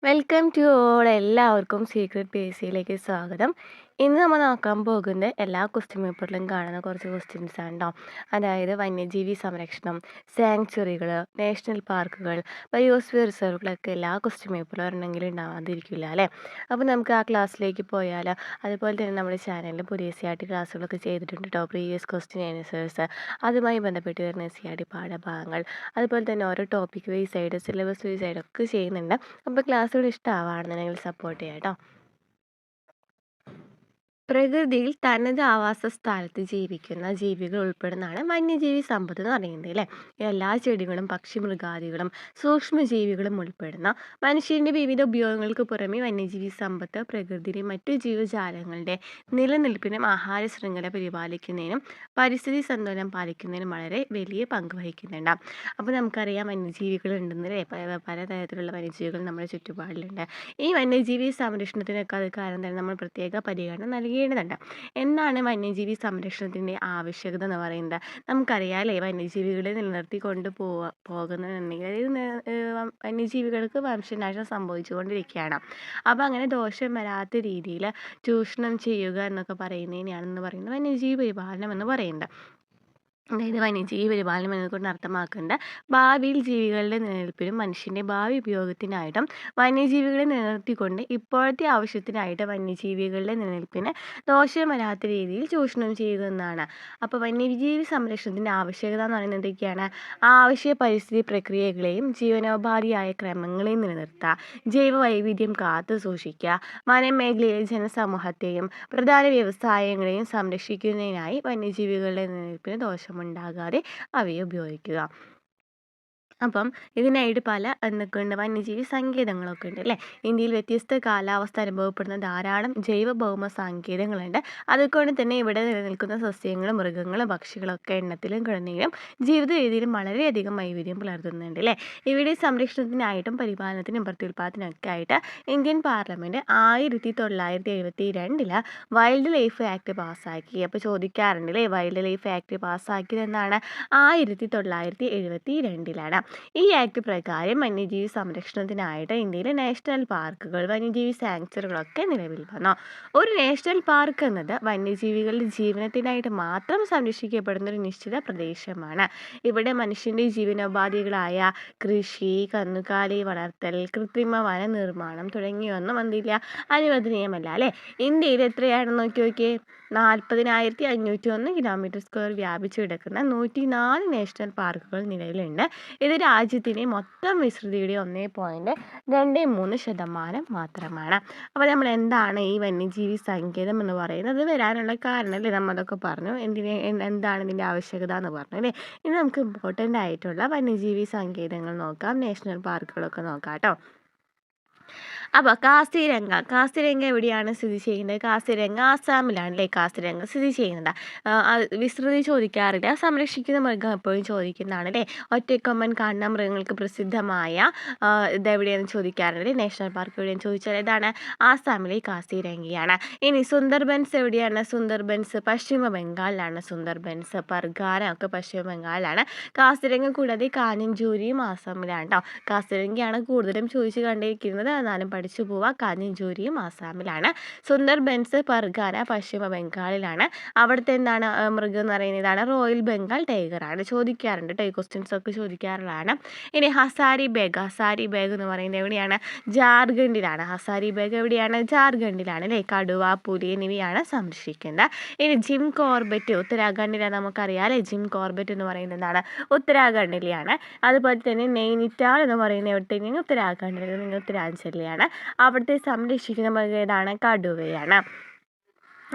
Welcome to all എല്ലാവർക്കും secret P S സിയിലേക്ക് സ്വാഗതം. ഇന്ന് നമ്മൾ നോക്കാൻ പോകുന്നത് എല്ലാ ക്വസ്റ്റ്യൻ പേപ്പറിലും കാണുന്ന കുറച്ച് ക്വസ്റ്റ്യൻസ് ആണ് കേട്ടോ. അതായത് വന്യജീവി സംരക്ഷണം, സാങ്ച്വറികൾ, നാഷണൽ പാർക്കുകൾ, ബയോസ്ഫിയർ റിസർവുകളൊക്കെ എല്ലാ ക്വസ്റ്റ്യൻ പേപ്പറിലും ഒരെണ്ണമെങ്കിലും ഉണ്ടാവാതിരിക്കില്ല അല്ലേ. അപ്പോൾ നമുക്ക് ആ ക്ലാസ്സിലേക്ക് പോയാൽ, അതുപോലെ തന്നെ നമ്മുടെ ചാനലിൽ പുതിയ സി ആർ ടി ക്ലാസ്സുകളൊക്കെ ചെയ്തിട്ടുണ്ട് കേട്ടോ. പ്രീവിയസ് ക്വസ്റ്റ്യൻ ആൻസേഴ്സ്, അതുമായി ബന്ധപ്പെട്ട് വരുന്ന സി ആർ ടി പാഠഭാഗങ്ങൾ, അതുപോലെ തന്നെ ഓരോ ടോപ്പിക് വൈസ് ആയിട്ട് സിലബസ് വൈസ് ആയിട്ടൊക്കെ ചെയ്യുന്നുണ്ട്. അപ്പോൾ ക്ലാസ്സുകൾ ഇഷ്ടമാവുകയാണെന്നുണ്ടെങ്കിൽ സപ്പോർട്ട് ചെയ്യാം കേട്ടോ. പ്രകൃതിയിൽ തനത് ആവാസ സ്ഥലത്ത് ജീവിക്കുന്ന ജീവികൾ ഉൾപ്പെടുന്നതാണ് വന്യജീവി സമ്പത്ത് എന്ന് പറയുന്നത് അല്ലേ. എല്ലാ ചെടികളും പക്ഷിമൃഗാദികളും സൂക്ഷ്മജീവികളും ഉൾപ്പെടുന്ന മനുഷ്യൻ്റെ വിവിധ ഉപയോഗങ്ങൾക്ക് പുറമെ വന്യജീവി സമ്പത്ത് പ്രകൃതിയിലെ മറ്റു ജീവജാലങ്ങളുടെ നിലനിൽപ്പിനും ആഹാര ശൃംഖല പരിപാലിക്കുന്നതിനും പരിസ്ഥിതി സന്തുലനം പാലിക്കുന്നതിനും വളരെ വലിയ പങ്ക് വഹിക്കുന്നുണ്ട്. അപ്പോൾ നമുക്കറിയാം വന്യജീവികൾ ഉണ്ടെന്നല്ലേ, പലതരത്തിലുള്ള വന്യജീവികൾ നമ്മുടെ ചുറ്റുപാടിലുണ്ട്. ഈ വന്യജീവി സംരക്ഷണത്തിനൊക്കെ അത് കാരണം തന്നെ നമ്മൾ പ്രത്യേക പരിഗണന നൽകേണ്ടതുണ്ട്. എന്താണ് വന്യജീവി സംരക്ഷണത്തിൻ്റെ ആവശ്യകത എന്ന് പറയുന്നത്? നമുക്കറിയാമല്ലേ, വന്യജീവികളെ നിലനിർത്തി പോകുന്നുണ്ടെങ്കിൽ വന്യജീവികൾക്ക് വംശനാശം സംഭവിച്ചുകൊണ്ടിരിക്കുകയാണ്. അപ്പോൾ അങ്ങനെ ദോഷം വരാത്ത രീതിയിൽ ചൂഷണം ചെയ്യുക എന്നൊക്കെ പറയുന്നതിനെയാണെന്ന് പറയുന്നത് വന്യജീവി പരിപാലനം എന്ന് പറയുന്നത്. അതായത് വന്യജീവി പരിപാലനം എന്നതുകൊണ്ട് അർത്ഥമാക്കേണ്ട ഭാവിയിൽ ജീവികളുടെ നിലനിൽപ്പിനും മനുഷ്യൻ്റെ ഭാവി ഉപയോഗത്തിനായിട്ടും വന്യജീവികളെ നിലനിർത്തിക്കൊണ്ട് ഇപ്പോഴത്തെ ആവശ്യത്തിനായിട്ട് വന്യജീവികളുടെ നിലനിൽപ്പിന് ദോഷം വരാത്ത രീതിയിൽ ചൂഷണം ചെയ്യുക എന്നാണ്. അപ്പോൾ വന്യജീവി സംരക്ഷണത്തിൻ്റെ ആവശ്യകത എന്ന് പറയുന്നത് എന്തൊക്കെയാണ്? ആവശ്യ പരിസ്ഥിതി പ്രക്രിയകളെയും ജീവനോപാധിയായ ക്രമങ്ങളെയും നിലനിർത്തുക, ജൈവ വൈവിധ്യം കാത്തു സൂക്ഷിക്കുക, വനമേഖലയിലെ ജനസമൂഹത്തെയും പ്രധാന വ്യവസായങ്ങളെയും സംരക്ഷിക്കുന്നതിനായി വന്യജീവികളുടെ നിലനിൽപ്പിന് ദോഷമുണ്ടാകാതെ അവയെ ഉപയോഗിക്കുക. അപ്പം ഇതിനായിട്ട് പല എന്തൊക്കെയുണ്ട്, വന്യജീവി സങ്കേതങ്ങളൊക്കെ ഉണ്ട് അല്ലേ. ഇന്ത്യയിൽ വ്യത്യസ്ത കാലാവസ്ഥ അനുഭവപ്പെടുന്ന ധാരാളം ജൈവ ഭൗമ സങ്കേതങ്ങളുണ്ട്. അതുകൊണ്ട് തന്നെ ഇവിടെ നിലനിൽക്കുന്ന സസ്യങ്ങളും മൃഗങ്ങളും പക്ഷികളൊക്കെ എണ്ണത്തിലും ഘടനയിലും ജീവിത രീതിയിലും വളരെയധികം വൈവിധ്യം പുലർത്തുന്നുണ്ട് അല്ലേ. ഇവിടെ സംരക്ഷണത്തിനായിട്ടും പരിപാലനത്തിനും പ്രത്യുൽപാദനത്തിനൊക്കെ ആയിട്ട് Indian parliament 1972 wild life act പാസ്സാക്കി. അപ്പോൾ ചോദിക്കാറുണ്ട് അല്ലേ, വൈൽഡ് ലൈഫ് ആക്ട് പാസ്സാക്കിയത് എന്നാണ്? 1972 ഈ ആക്ട് പ്രകാരം വന്യജീവി സംരക്ഷണത്തിനായിട്ട് ഇന്ത്യയിലെ നാഷണൽ പാർക്കുകൾ, വന്യജീവി സാങ്ച്വറികളൊക്കെ നിലവിൽ വന്നു. ഒരു നാഷണൽ പാർക്ക് എന്നത് വന്യജീവികളുടെ ജീവനത്തിനായിട്ട് മാത്രം സംരക്ഷിക്കപ്പെടുന്ന ഒരു നിശ്ചിത പ്രദേശമാണ്. ഇവിടെ മനുഷ്യൻ്റെ ജീവനോപാധികളായ കൃഷി, കന്നുകാലി വളർത്തൽ, കൃത്രിമ വന നിർമ്മാണം തുടങ്ങിയൊന്നും എന്തില്ല, അനുവദനീയമല്ല അല്ലേ. ഇന്ത്യയിൽ എത്രയാണെന്ന് നോക്കിയേ, 40,501 km² വ്യാപിച്ചു കിടക്കുന്ന 104 നാഷണൽ പാർക്കുകൾ നിലവിലുണ്ട്. ഇത് രാജ്യത്തിൻ്റെ മൊത്തം വിസ്തൃതിയുടെ 1.23% മാത്രമാണ്. അപ്പോൾ നമ്മൾ എന്താണ് ഈ വന്യജീവി സങ്കേതം എന്ന് പറയുന്നത്? അത് വരാനുള്ള കാരണം അല്ലേ, നമ്മളതൊക്കെ പറഞ്ഞു. എന്താണ് ഇതിൻ്റെ ആവശ്യകത എന്ന് പറഞ്ഞു അല്ലേ. ഇനി നമുക്ക് ഇമ്പോർട്ടൻ്റ് ആയിട്ടുള്ള വന്യജീവി സങ്കേതങ്ങൾ നോക്കാം, നാഷണൽ പാർക്കുകളൊക്കെ നോക്കാം കേട്ടോ. അപ്പോൾ കാസിരംഗ എവിടെയാണ് സ്ഥിതി ചെയ്യുന്നത്? കാസിരംഗ ആസാമിലാണ് അല്ലേ കാസിരംഗ സ്ഥിതി ചെയ്യുന്നത്. വിസ്തൃതി ചോദിക്കാറില്ല, സംരക്ഷിക്കുന്ന മൃഗം എപ്പോഴും ചോദിക്കുന്നതാണ് അല്ലേ. ഒറ്റക്കൊമ്പൻ കാണുന്ന മൃഗങ്ങൾക്ക് പ്രസിദ്ധമായ ഇതെവിടെയാണെന്ന് ചോദിക്കാറുണ്ട്. നാഷണൽ പാർക്ക് എവിടെയാണെന്ന് ചോദിച്ചാൽ ഏതാണ്? ആസാമിലെ കാസിരംഗയാണ്. ഇനി സുന്ദർബൻസ് എവിടെയാണ്? സുന്ദർബൻസ് പശ്ചിമ ബംഗാളിലാണ്. സുന്ദർബൻസ്, പർഗാന ഒക്കെ പശ്ചിമ ബംഗാളിലാണ്. കാസിരംഗ കൂടാതെ കാഞ്ഞഞ്ചൂരിയും ആസാമിലാണ് കേട്ടോ. കാസിരംഗയാണ് കൂടുതലും ചോദിച്ച് കണ്ടിരിക്കുന്നത്, എന്നാലും പഠിച്ചു പോവുക. കാഞ്ഞഞ്ചൂരിയും ആസാമിലാണ്. സുന്ദർബൻസ്, പർഗാന പശ്ചിമ ബംഗാളിലാണ്. അവിടുത്തെ എന്താണ് മൃഗം എന്ന് പറയുന്നതാണ്? റോയൽ ബംഗാൾ ടൈഗർ ആണ്. ചോദിക്കാറുണ്ട് കേട്ടോ, ഈ ക്വസ്റ്റ്യൻസ് ഒക്കെ ചോദിക്കാറുള്ളതാണ്. ഇനി ഹസാരി ബാഗ് എന്ന് പറയുന്നത് എവിടെയാണ്? ജാർഖണ്ഡിലാണ്. ഹസാരി ബാഗ് എവിടെയാണ്? ജാർഖണ്ഡിലാണ് അല്ലേ. കടുവ, പുലി എന്നിവയാണ് സംരക്ഷിക്കുന്നത്. ഇനി ജിം കോർബറ്റ് ഉത്തരാഖണ്ഡിലാണ്. നമുക്കറിയാം അല്ലേ, ജിം കോർബറ്റ് എന്ന് പറയുന്നത് എന്താണ്? ഉത്തരാഖണ്ഡിലെയാണ്. അതുപോലെ തന്നെ നൈനിറ്റാൾ എന്ന് പറയുന്നത് എവിടത്തേക്കാണ്? ഉത്തരാഖണ്ഡിൽ, ഉത്തരാഞ്ചലിലാണ്. അവിടുത്തെ സംരക്ഷിക്കുന്ന മൃഗം ഏതാണ്? കടുവയാണ്.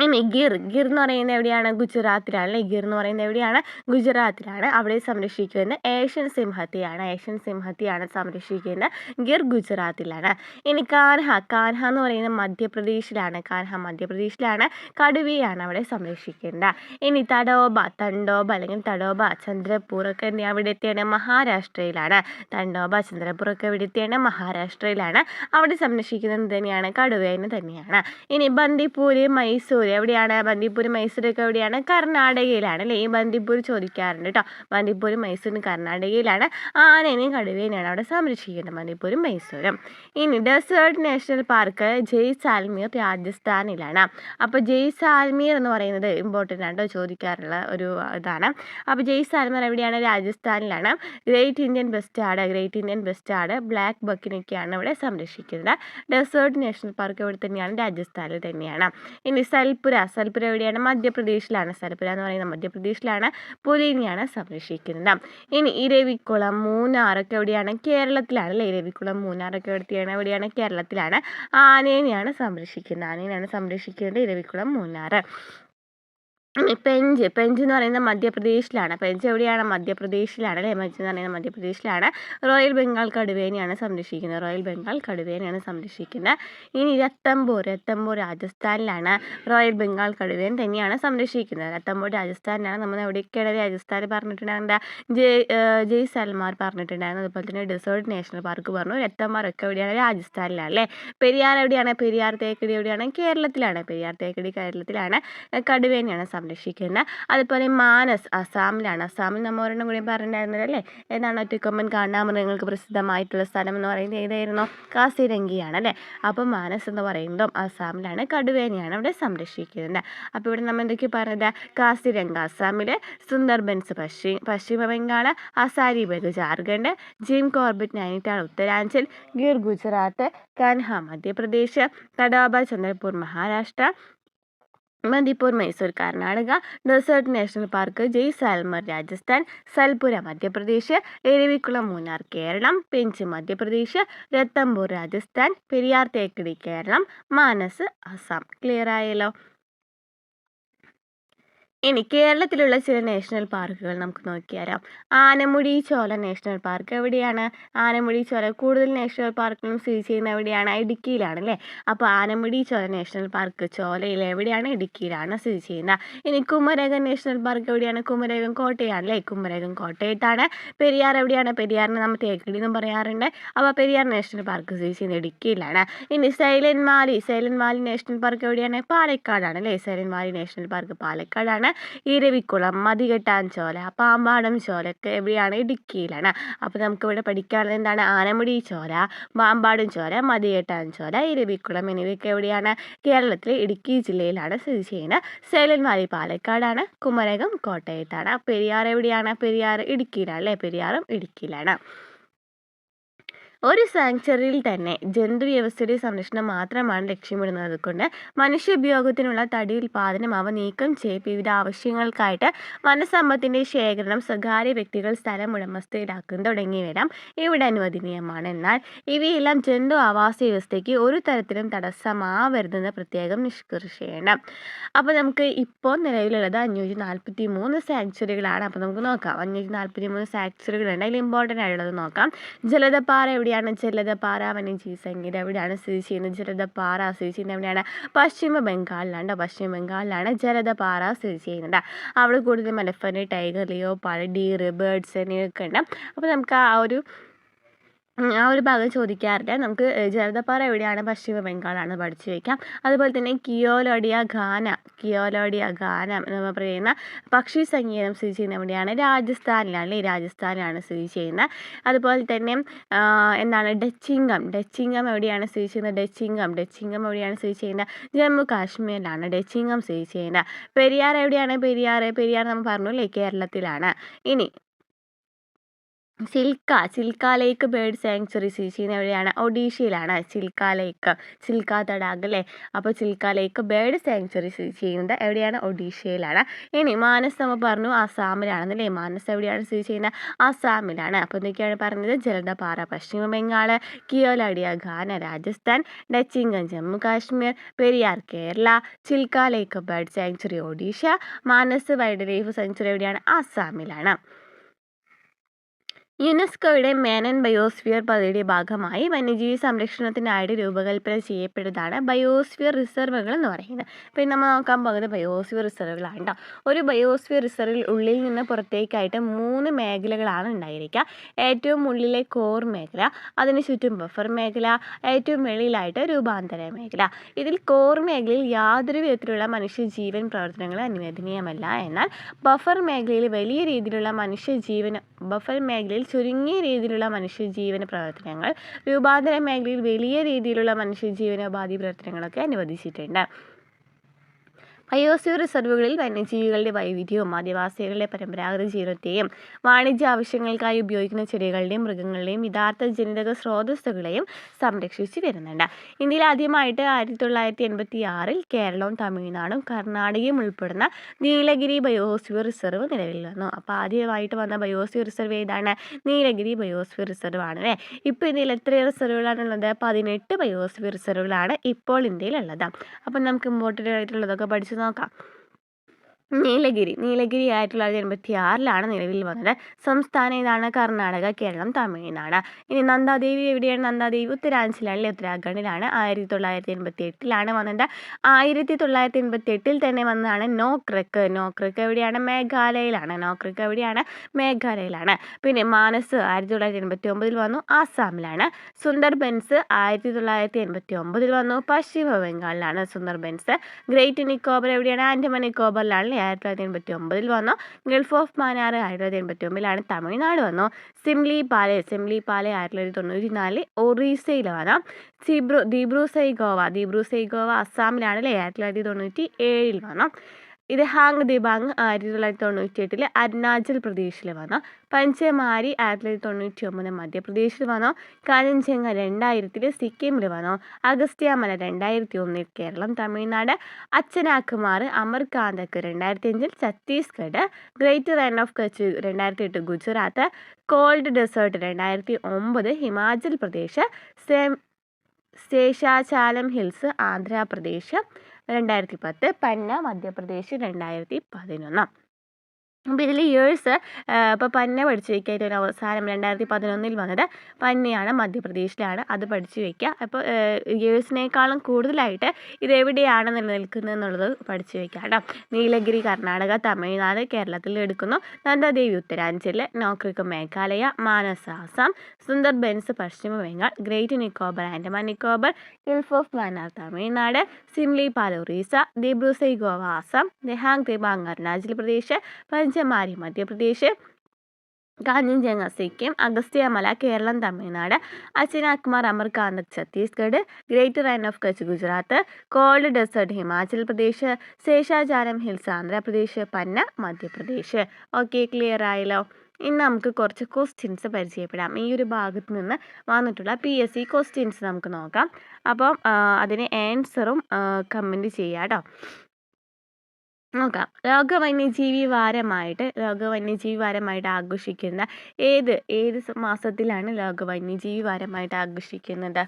ഇനി ഗിർ എന്ന് പറയുന്നത് എവിടെയാണ്? ഗുജറാത്തിലാണ് അല്ലേ. ഗിർ എന്ന് പറയുന്നത് എവിടെയാണ്? ഗുജറാത്തിലാണ്. അവിടെ സംരക്ഷിക്കുന്നത് ഏഷ്യൻ സിംഹത്തെയാണ് സംരക്ഷിക്കുന്നത്. ഗിർ ഗുജറാത്തിലാണ്. ഇനി കാൻഹ എന്ന് പറയുന്നത് മധ്യപ്രദേശിലാണ്. കടുവയാണ് അവിടെ സംരക്ഷിക്കുന്നത്. ഇനി തണ്ടോബ അല്ലെങ്കിൽ തടോബ, ചന്ദ്രപൂർ ഒക്കെ എവിടെത്തെയാണ്? മഹാരാഷ്ട്രയിലാണ്. തണ്ടോബ, ചന്ദ്രപൂർ ഒക്കെ എവിടെത്തെയാണ്? മഹാരാഷ്ട്രയിലാണ്. അവിടെ സംരക്ഷിക്കുന്നത് തന്നെയാണ് കടുവേനെ തന്നെയാണ്. ഇനി ബന്ദിപ്പൂര്, മൈസൂർ ബന്ദിപ്പൂർ എവിടെയാണ്? ബന്ദിപ്പൂർ മൈസൂരൊക്കെ എവിടെയാണ്? കർണാടകയിലാണ് അല്ലേ? ഈ ബന്ദിപ്പൂർ ചോദിക്കാറുണ്ട് കേട്ടോ. ബന്ദിപ്പൂരും മൈസൂരും കർണാടകയിലാണ്. ആനേനെയും കടുവേനെയാണ് അവിടെ സംരക്ഷിക്കുന്നത്, ബന്ദിപ്പൂരും മൈസൂരും. ഇനി ഡെസേർട്ട് നാഷണൽ പാർക്ക് ജയ്സാൽമീർ രാജസ്ഥാനിലാണ്. അപ്പോൾ ജയ്സാൽമീർ എന്ന് പറയുന്നത് ഇമ്പോർട്ടൻ്റ് ആണ് കേട്ടോ, ചോദിക്കാറുള്ള ഒരു ഇതാണ്. അപ്പോൾ ജയ്സാൽമീർ എവിടെയാണ്? രാജസ്ഥാനിലാണ്. ഗ്രേറ്റ് ഇന്ത്യൻ ബസ്റ്റാർഡ് ബ്ലാക്ക് ബക്കിനൊക്കെയാണ് ഇവിടെ സംരക്ഷിക്കുന്നത്. ഡെസേർട്ട് നാഷണൽ പാർക്ക് ഇവിടെ തന്നെയാണ്, രാജസ്ഥാനിൽ തന്നെയാണ്. ഇനി സൽപുര എവിടെയാണ്? മധ്യപ്രദേശിലാണ്. സൽപുര എന്ന് പറയുന്നത് മധ്യപ്രദേശിലാണ്. പുലിനെയാണ് സംരക്ഷിക്കുന്നത്. ഇനി ഇരവിക്കുളം മൂന്നാറൊക്കെ എവിടെയാണ്? കേരളത്തിലാണ് അല്ലേ? ഇരവിക്കുളം മൂന്നാറൊക്കെ എവിടെയാണ്? കേരളത്തിലാണ്. ആനേനെയാണ് സംരക്ഷിക്കുന്നത് ഇരവിക്കുളം മൂന്നാർ. പെഞ്ച് എന്ന് പറയുന്നത് മധ്യപ്രദേശിലാണ്. പെഞ്ച് എവിടെയാണ്? മധ്യപ്രദേശിലാണ് അല്ലേ? പെഞ്ച് എന്ന് പറയുന്നത് മധ്യപ്രദേശിലാണ്. റോയൽ ബംഗാൾ കടുവേനെയാണ് സംരക്ഷിക്കുന്നത്. ഇനി രത്തംബോർ രാജസ്ഥാനിലാണ്. റോയൽ ബംഗാൾ കടുവേൻ തന്നെയാണ് സംരക്ഷിക്കുന്നത്. രത്തംബോർ രാജസ്ഥാനിലാണ്. നമ്മൾ എവിടെയൊക്കെയാണ് രാജസ്ഥാനിൽ പറഞ്ഞിട്ടുണ്ടായിരുന്നത്? ജയ്സാൽമീർ പറഞ്ഞിട്ടുണ്ടായിരുന്നു. അതുപോലെ തന്നെ ഡെസേർട്ട് നാഷണൽ പാർക്ക് പറഞ്ഞു. രത്തംബോർ ഒക്കെ എവിടെയാണ്? രാജസ്ഥാനിലാണ് അല്ലേ? പെരിയാർ എവിടെയാണ്? പെരിയാർ തേക്കടി എവിടെയാണ്? കേരളത്തിലാണ്. കേരളത്തിലാണ്. കടുവേനെയാണ് സംരക്ഷിക്കുന്നത്. അതുപോലെ മാനസ് അസാമിൽ നമ്മൾ ഒരെണ്ണം കൂടി പറഞ്ഞിട്ടുണ്ടായിരുന്നത് അല്ലേ? ഏതാണ്? ഒറ്റക്കൊമ്പൻ കാണ്ടാമൃഗങ്ങൾക്ക് പ്രസിദ്ധമായിട്ടുള്ള സ്ഥലം എന്ന് പറയുന്നത് ഏതായിരുന്നു? കാസിരംഗിയാണ് അല്ലേ? അപ്പോൾ മാനസ് എന്ന് പറയുന്നതും അസാമിലാണ്. കടുവേനെയാണ് അവിടെ സംരക്ഷിക്കുന്നത്. അപ്പോൾ ഇവിടെ നമ്മൾ എന്തൊക്കെ പറഞ്ഞത്? Kaziranga അസാമിൽ, Sundarbans Paschim Bengal, Hazaribagh Jharkhand, Jim Corbett Nainital Uttaranchal, Gir Gujarat, Kanha Madhya Pradesh, Tadoba Chandrapur Maharashtra, Bandipur Mysore Karnataka, desert national park Jaisalmer Rajasthan, സൽപുര Madhya Pradesh, Eravikulam Munnar Keralam, Pench Madhya Pradesh, രത്തംബൂർ Rajasthan, Periyar Thekkady Keralam, Manas Assam. Clear ആയല്ലോ? ഇനി കേരളത്തിലുള്ള ചില നാഷണൽ പാർക്കുകൾ നമുക്ക് നോക്കിയാലോ. ആനമുടി ചോല നാഷണൽ പാർക്ക് എവിടെയാണ്? ആനമുടി ചോല കൂടുതൽ നാഷണൽ പാർക്കുകളും സ്ഥിതി ചെയ്യുന്ന എവിടെയാണ്? ഇടുക്കിയിലാണ് അല്ലേ? അപ്പോൾ ആനമുടി ചോല നാഷണൽ പാർക്ക് ചോലയിൽ എവിടെയാണ്? ഇടുക്കിയിലാണ് സ്ഥിതി ചെയ്യുന്നത്. ഇനി കുമരകം നാഷണൽ പാർക്ക് എവിടെയാണ്? കുമരകം കോട്ടയാണ് അല്ലേ? കുമരകം കോട്ടയത്താണ്. പെരിയാർ എവിടെയാണ്? പെരിയാറിന് നമ്മൾ തേക്കടി എന്നും പറയാറുണ്ട്. അപ്പോൾ പെരിയാർ നാഷണൽ പാർക്ക് സ്ഥിതി ചെയ്യുന്നത് ഇടുക്കിയിലാണ്. ഇനി സൈലന്റ് വാലി നാഷണൽ പാർക്ക് എവിടെയാണ്? പാലക്കാടാണ് അല്ലേ? സൈലന്റ് വാലി നാഷണൽ പാർക്ക് പാലക്കാടാണ്. ഇരവിക്കുളം, മതികെട്ടാൻ പാമ്പാടം ചോലൊക്കെ എവിടെയാണ്? ഇടുക്കിയിലാണ്. അപ്പോൾ നമുക്കിവിടെ പഠിക്കാനുള്ളത് എന്താണ്? ആനമുടി ചോല, പാമ്പാടം ചോല, മതികെട്ടാൻ ചോല, ഇരവിക്കുളം എന്നിവയൊക്കെ എവിടെയാണ്? കേരളത്തിലെ ഇടുക്കി ജില്ലയിലാണ് സ്ഥിതി ചെയ്യുന്നത്. സൈലന്റ് വാലി പാലക്കാടാണ്. കുമരകം കോട്ടയത്താണ്. പെരിയാർ എവിടെയാണ്? പെരിയാർ ഇടുക്കിയിലാണ് അല്ലേ? പെരിയാറും ഇടുക്കിയിലാണ്. ഒരു സാങ്ച്വറിയിൽ തന്നെ ജന്തുവ്യവസ്ഥയുടെ സംരക്ഷണം മാത്രമാണ് ലക്ഷ്യമിടുന്നത് കൊണ്ട് മനുഷ്യോപയോഗത്തിനുള്ള തടി ഉൽപാദനം അവ നീക്കം ചെയ്ത് വിവിധ ആവശ്യങ്ങൾക്കായിട്ട് വനസമ്പത്തിൻ്റെ ശേഖരണം സ്വകാര്യ വ്യക്തികൾ സ്ഥലം ഉടമസ്ഥയിലാക്കും തുടങ്ങിയവയെല്ലാം ഇവിടെ അനുവദനീയമാണ്. എന്നാൽ ഇവയെല്ലാം ജന്തു ആവാസ വ്യവസ്ഥയ്ക്ക് ഒരു തരത്തിലും തടസ്സമാവരുതെന്ന് പ്രത്യേകം നിഷ്കർഷിക്കണം. അപ്പോൾ നമുക്ക് ഇപ്പോൾ നിലവിലുള്ളത് 543 സാങ്ച്വറികളാണ്. അപ്പോൾ നമുക്ക് നോക്കാം. 543 സാങ്ച്വറികളുണ്ട്. അതിൽ ഇമ്പോർട്ടൻ്റ് ആയിട്ടുള്ളത് നോക്കാം. ജലദപാറ എവിടെയാണ്? ജലദപാറ വന്യജീവി സങ്കേതം എവിടെയാണ് സ്ഥിതി ചെയ്യുന്നത്? ജലദപാറ സ്ഥിതി ചെയ്യുന്നത് എവിടെയാണ്? പശ്ചിമ ബംഗാളിലാണ് ജലദപാറ സ്ഥിതി ചെയ്യുന്നത്. അവിടെ കൂടുതലും എലഫന്റ്, ടൈഗർ, ലിയോപാർഡ്, ഡീർ, ബേർഡ്സ് എന്നിവയൊക്കെ ഉണ്ട്. അപ്പോൾ നമുക്ക് ആ ഒരു ഭാഗം ചോദിക്കാറില്ല. നമുക്ക് ജലദപാറ എവിടെയാണ്? പശ്ചിമ ബംഗാളാണ് പഠിച്ചു വയ്ക്കാം. അതുപോലെ തന്നെ കിയോലോഡിയ ഗാന എന്ന് പറയുന്ന പക്ഷി സങ്കേതം സ്ഥിതി ചെയ്യുന്നത് എവിടെയാണ്? രാജസ്ഥാനിലാണ് സ്ഥിതി ചെയ്യുന്നത്. അതുപോലെ തന്നെ എന്താണ് ഡച്ചിങ്ങം എവിടെയാണ് സ്ഥിതി ചെയ്യുന്നത്? ഡച്ചിങ്ങം എവിടെയാണ് സ്ഥിതി ചെയ്യുന്നത്? ജമ്മു കാശ്മീരിലാണ് ഡച്ചിങ്ങം സ്ഥിതി ചെയ്യുന്നത്. പെരിയാർ എവിടെയാണ്? പെരിയാർ നമ്മൾ പറഞ്ഞു അല്ലേ? കേരളത്തിലാണ്. ഇനി ചിൽക്ക ലേക്ക് ബേർഡ് സാങ്ച്വറി സ്ഥിതി ചെയ്യുന്നത് എവിടെയാണ്? ഒഡീഷയിലാണ്. ചിൽക്ക തടാകം അല്ലേ? അപ്പോൾ ചിൽക്ക ലേക്ക് ബേർഡ് സാങ്ച്വറി സ്ഥിതി ചെയ്യുന്നത് എവിടെയാണ്? ഒഡീഷയിലാണ്. ഇനി മാനസ് നമ്മൾ പറഞ്ഞു ആസാമിലാണെന്നല്ലേ? മാനസ് എവിടെയാണ് സ്ഥിതി ചെയ്യുന്നത്? ആസാമിലാണ്. അപ്പോൾ എന്തൊക്കെയാണ് പറഞ്ഞത്? ജലദപാറ പശ്ചിമ Bengal, Keoladeo Ghana Rajasthan, Dachigam Jammu Kashmir, Periyar Kerala, Chilka lake bird sanctuary Odisha, Manas wildlife sanctuary എവിടെയാണ്? ആസാമിലാണ്. യുനെസ്കോയുടെ മേനൻ ബയോസ്ഫിയർ പദ്ധതിയുടെ ഭാഗമായി വന്യജീവി സംരക്ഷണത്തിനായിട്ട് രൂപകൽപ്പന ചെയ്യപ്പെട്ടതാണ് ബയോസ്ഫിയർ റിസർവുകൾ എന്ന് പറയുന്നത്. പിന്നെ നമ്മൾ നോക്കാൻ പോകുന്നത് ബയോസ്ഫിയർ റിസർവുകളാണ് കേട്ടോ. ഒരു ബയോസ്ഫിയർ റിസർവിൽ ഉള്ളിൽ നിന്ന് പുറത്തേക്കായിട്ട് 3 മേഖലകളാണ് ഉണ്ടായിരിക്കുക. ഏറ്റവും ഉള്ളിലെ കോർ മേഖല, അതിന് ചുറ്റും ബഫർ മേഖല, ഏറ്റവും വെളിയിലായിട്ട് രൂപാന്തര മേഖല. ഇതിൽ കോർ മേഖലയിൽ യാതൊരു വിധത്തിലുള്ള മനുഷ്യജീവൻ പ്രവർത്തനങ്ങൾ അനുവദനീയമല്ല. എന്നാൽ ബഫർ മേഖലയിൽ വലിയ രീതിയിലുള്ള ചുരുങ്ങിയ രീതിയിലുള്ള മനുഷ്യജീവന പ്രവർത്തനങ്ങൾ, രൂപാന്തര മേഖലയിൽ വലിയ രീതിയിലുള്ള മനുഷ്യജീവനോപാധി പ്രവർത്തനങ്ങളൊക്കെ അനുവദിച്ചിട്ടുണ്ട്. ബയോസ്ഫിയർ റിസർവുകളിൽ വന്യജീവികളുടെ വൈവിധ്യവും ആദിവാസികളുടെ പരമ്പരാഗത ജീവിതത്തെയും വാണിജ്യ ആവശ്യങ്ങൾക്കായി ഉപയോഗിക്കുന്ന ചെടികളുടെയും മൃഗങ്ങളുടെയും യഥാർത്ഥ ജനിതക സ്രോതസ്സുകളെയും സംരക്ഷിച്ചു വരുന്നുണ്ട്. ഇന്ത്യയിൽ ആദ്യമായിട്ട് 1986 കേരളവും തമിഴ്നാടും കർണാടകയും ഉൾപ്പെടുന്ന നീലഗിരി ബയോസ്ഫിയർ റിസർവ് നിലവിൽ വന്നു. അപ്പോൾ ആദ്യമായിട്ട് വന്ന ബയോസ്ഫിയർ റിസർവ് ഏതാണ്? നീലഗിരി ബയോസ്ഫിയർ റിസർവ് ആണ് അല്ലേ. ഇപ്പോൾ ഇന്ത്യയിൽ എത്ര റിസർവുകളാണുള്ളത്? 18 ബയോസ്ഫിയർ റിസർവുകളാണ് ഇപ്പോൾ ഇന്ത്യയിലുള്ളത്. അപ്പം നമുക്ക് ഇമ്പോർട്ടൻ്റ് ആയിട്ടുള്ളതൊക്കെ പഠിച്ചു നോക്കാം. നീലഗിരി 1986 നിലവിൽ വന്നത്. സംസ്ഥാനം ഏതാണ്? കർണാടക, കേരളം, തമിഴ്നാട്. ഇനി നന്ദാദേവി എവിടെയാണ്? നന്ദാദേവി ഉത്തരാഞ്ചലാണ്, ഉത്തരാഖണ്ഡിലാണ്. 1988 വന്നത്. 1988 തന്നെ വന്നതാണ് നോക്രക്ക്. നോക്രക്ക് എവിടെയാണ്? മേഘാലയയിലാണ്. പിന്നെ മാനസ് 1989 വന്നു, ആസാമിലാണ്. സുന്ദർബൻസ് 1989 വന്നു, പശ്ചിമ ബംഗാളിലാണ് സുന്ദർബൻസ്. ഗ്രേറ്റ് നിക്കോബർ എവിടെയാണ്? ആൻഡമാൻ നിക്കോബറിലാണ്. 1989 വന്നു. ഗൾഫ് ഓഫ് മാന്നാർ 1989 തമിഴ്നാട് വന്നു. സിംലി പാലെ 1994 ഒറീസയിൽ വന്നു. ദീബ്രൂസൈഗോവ അസ്സാമിലാണ് 1997 വന്നു. ഇത് ഹാങ് ദിബാങ് 1998 അരുണാചൽ പ്രദേശിൽ വന്നു. പഞ്ചമാരി 1999 മധ്യപ്രദേശിൽ വന്നു. കാഞ്ചൻജംഗ 2000 സിക്കിമിൽ വന്നു. അഗസ്ത്യാമല 2001 Keralam, Tamil Nadu. അച്ചനാക്കുമാർ അമർകാന്തക്ക് 2005 Chhattisgarh. Great Rann of Kutch 2008 Gujarat. Cold desert 2009 Himachal Pradesh. Seshachalam hills Andhra Pradesh 2010. പന്ന മധ്യപ്രദേശ് 2011. അപ്പോൾ ഇതിൽ ഇയേഴ്സ് ഇപ്പോൾ പന്ന പഠിച്ചു വയ്ക്കുക. ഏറ്റവും അവസാനം 2011 വന്നത് പന്നയാണ്, മധ്യപ്രദേശിലാണ്. അത് പഠിച്ചു വയ്ക്കുക. അപ്പോൾ ഇയേഴ്സിനേക്കാളും കൂടുതലായിട്ട് ഇതെവിടെയാണ് നിലനിൽക്കുന്നത് എന്നുള്ളത് പഠിച്ചു വയ്ക്കുക കേട്ടോ. നീലഗിരി കർണാടക, തമിഴ്നാട്, കേരളത്തിൽ എടുക്കുന്നു. Nandadevi Uttaranchal, Nokrek Meghalaya, Manas Assam, Sundarbans Paschim Bengal, great Nicobar Andaman Nicobar, gulf of Mannar Tamil Nadu, Simlipal Orissa, Dibru Saikhowa Assam, ഹാങ് Dibang Arunachal Pradesh, Pachmarhi Madhya Pradesh, Kanchenjunga Sikkim, Agasthyamala Keralam, Tamil Nadu, Achanakmar Amarkantak Chhattisgarh, great Rann of Kutch Gujarat, cold desert Himachal Pradesh, Seshachalam hills Andhra Pradesh, Panna Madhya Pradesh. Okay, clear ആയല്ലോ. ഇന്ന് നമുക്ക് കുറച്ച് ക്വസ്റ്റ്യൻസ് പരിചയപ്പെടാം. ഈ ഒരു ഭാഗത്ത് നിന്ന് വന്നിട്ടുള്ള PSC ക്വസ്റ്റ്യൻസ് നമുക്ക് നോക്കാം. അപ്പം അതിന് ആൻസറും കമൻറ്റ് ചെയ്യാം കേട്ടോ. നോക്കാം. ലോക വന്യജീവി വാരമായിട്ട് ആഘോഷിക്കുന്ന ഏത് മാസത്തിലാണ് ലോക വന്യജീവി വാരമായിട്ട് ആഘോഷിക്കുന്നത്?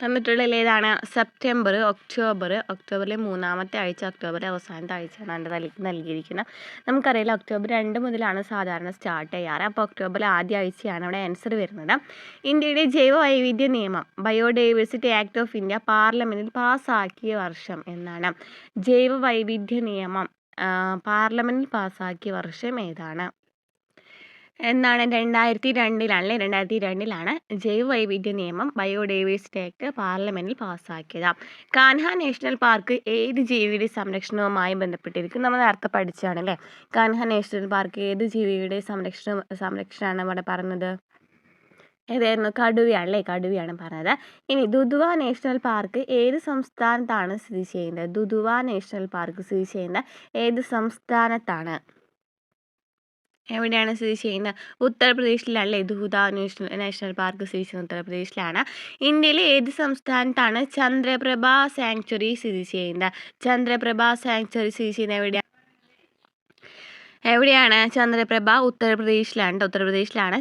തന്നിട്ടുള്ളതിൽ ഏതാണ്? സെപ്റ്റംബർ, ഒക്ടോബറിലെ 3-ാമത്തെ ആഴ്ച, ഒക്ടോബർ അവസാനത്തെ ആഴ്ചയാണ് നൽകിയിരിക്കുന്നത്. നമുക്കറിയില്ല ഒക്ടോബർ 2 മുതലാണ് സാധാരണ സ്റ്റാർട്ട് ചെയ്യാറ്. അപ്പോൾ ഒക്ടോബർ ആദ്യ ആഴ്ചയാണ് അവിടെ ആൻസർ വരുന്നത്. ഇന്ത്യയുടെ ജൈവ വൈവിധ്യ നിയമം ബയോഡൈവേഴ്സിറ്റി ആക്ട് ഓഫ് ഇന്ത്യ പാർലമെൻറ്റിൽ പാസ്സാക്കിയ വർഷം എന്നാണ്? ജൈവ വൈവിധ്യ നിയമം പാർലമെൻറ്റിൽ പാസ്സാക്കിയ വർഷം ഏതാണ് എന്നാണ്? 2002 2002 ജൈവ വൈവിധ്യ നിയമം ബയോഡൈവേഴ്സിറ്റി ആക്ട് പാർലമെൻറ്റിൽ പാസ്സാക്കിയത്. കാൻഹ നാഷണൽ പാർക്ക് ഏത് ജീവിയുടെ സംരക്ഷണവുമായി ബന്ധപ്പെട്ടിരിക്കും? നമ്മൾ നേരത്തെ പഠിച്ചതാണ് അല്ലേ. കാൻഹ നാഷണൽ പാർക്ക് ഏത് ജീവിയുടെ സംരക്ഷണമാണ് ഇവിടെ പറഞ്ഞത്? ഏതായിരുന്നു? കടുവയാണ് പറഞ്ഞത്. ഇനി ദുധുവ നാഷണൽ പാർക്ക് ഏത് സംസ്ഥാനത്താണ് സ്ഥിതി ചെയ്യുന്നത്? ദുധുവ നാഷണൽ പാർക്ക് സ്ഥിതി ചെയ്യുന്നത് ഏത് സംസ്ഥാനത്താണ്? എവിടെയാണ് സ്ഥിതി ചെയ്യുന്നത്? ഉത്തർപ്രദേശിലല്ലേ ദുധുവ നാഷണൽ പാർക്ക് സ്ഥിതി ചെയ്യുന്നത്? ഉത്തർപ്രദേശിലാണ്. ഇന്ത്യയിലെ ഏത് സംസ്ഥാനത്താണ് ചന്ദ്രപ്രഭ സാങ്ച്വറി സ്ഥിതി ചെയ്യുന്നത്? ചന്ദ്രപ്രഭ സാങ്ച്വറി സ്ഥിതി ചെയ്യുന്നത് എവിടെയാണ്? ചന്ദ്രപ്രഭ ഉത്തർപ്രദേശിലാണ്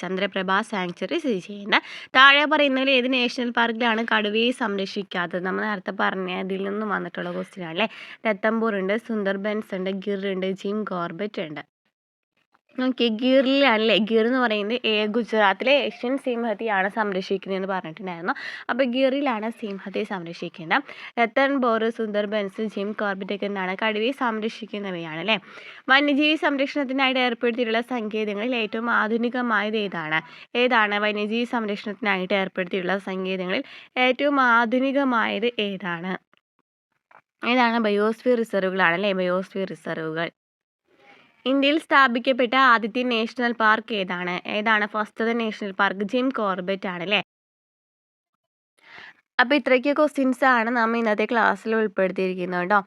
ചന്ദ്രപ്രഭ സാങ്ച്വറി സ്ഥിതി ചെയ്യുന്നത്. താഴെ പറയുന്നതിൽ ഏത് നാഷണൽ പാർക്കിലാണ് കടുവയെ സംരക്ഷിക്കാത്തത്? നമ്മൾ നേരത്തെ പറഞ്ഞ ഇതിൽ നിന്നും വന്നിട്ടുള്ള ക്വസ്റ്റ്യൻ ആണല്ലേ. രത്തംബൂർ ഉണ്ട്, സുന്ദർബൻസ് ഉണ്ട്, ഗിർ ഉണ്ട്, ജിം കോർബറ്റ് ഉണ്ട്. ഓക്കെ. ഗിറിലാണല്ലേ. ഗിർ എന്ന് പറയുന്നത് ഗുജറാത്തിലെ ഏഷ്യൻ സിംഹത്തെയാണ് സംരക്ഷിക്കുന്നതെന്ന് പറഞ്ഞിട്ടുണ്ടായിരുന്നു. അപ്പോൾ ഗിറിലാണ് സിംഹത്തെ സംരക്ഷിക്കുന്നത്. Ranthambore, Sundarbans, Jim Corbett ഒക്കെ എന്താണ് കടുവയെ സംരക്ഷിക്കുന്നവയാണ് അല്ലേ. വന്യജീവി സംരക്ഷണത്തിനായിട്ട് ഏർപ്പെടുത്തിയിട്ടുള്ള സങ്കേതങ്ങളിൽ ഏറ്റവും ആധുനികമായത് ഏതാണ് വന്യജീവി സംരക്ഷണത്തിനായിട്ട് ഏർപ്പെടുത്തിയിട്ടുള്ള സങ്കേതങ്ങളിൽ ഏറ്റവും ആധുനികമായത് ഏതാണ്? ബയോസ്ഫിയർ റിസർവുകളാണല്ലേ. ബയോസ്ഫിയർ റിസർവുകൾ. ഇന്ത്യയിൽ സ്ഥാപിക്കപ്പെട്ട ആദ്യത്തെ നാഷണൽ പാർക്ക് ഏതാണ് ഫസ്റ്റത്തെ നാഷണൽ പാർക്ക്? ജിം കോർബറ്റ് ആണല്ലേ. അപ്പോൾ ഇത്രയ്ക്ക് ക്വസ്റ്റ്യൻസ് ആണ് നമ്മൾ ഇന്നത്തെ ക്ലാസ്സിൽ ഉൾപ്പെടുത്തിയിരിക്കുന്നത് കേട്ടോ.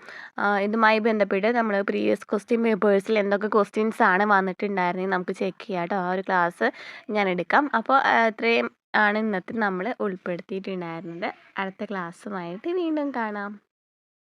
ഇതുമായി ബന്ധപ്പെട്ട് നമ്മൾ പ്രീവിയസ് ക്വസ്റ്റ്യൻ പേപ്പേഴ്സിൽ എന്തൊക്കെ ക്വസ്റ്റ്യൻസ് ആണ് വന്നിട്ടുണ്ടായിരുന്നത് നമുക്ക് ചെക്ക് ചെയ്യാം കേട്ടോ. ആ ഒരു ക്ലാസ് ഞാൻ എടുക്കാം. അപ്പോൾ ഇത്രയും ആണ് ഇന്നത്തെ നമ്മൾ ഉൾപ്പെടുത്തിയിട്ടുണ്ടായിരുന്നത്. അടുത്ത ക്ലാസ്സുമായിട്ട് വീണ്ടും കാണാം.